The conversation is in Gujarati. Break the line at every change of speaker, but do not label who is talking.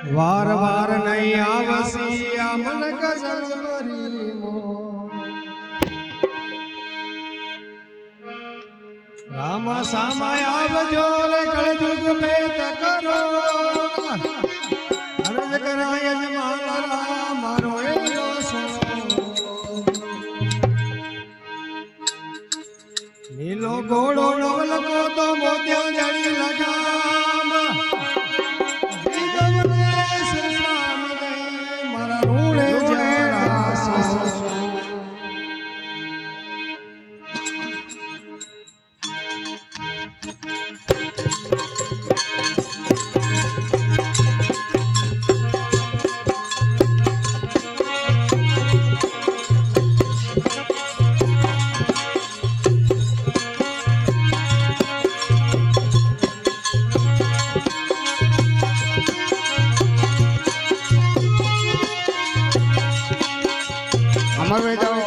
વાર વાર નહીં આવસી આ મન ગઝલ મરી મો રામ સામા આવજો રે કળજુગ પેત કરો અરજ કરાય જમાલા મારો એલો નીલો ઘોડો નવલકો તો મોત્યા જડી લગામ મારા રૂડે
અમર વેદા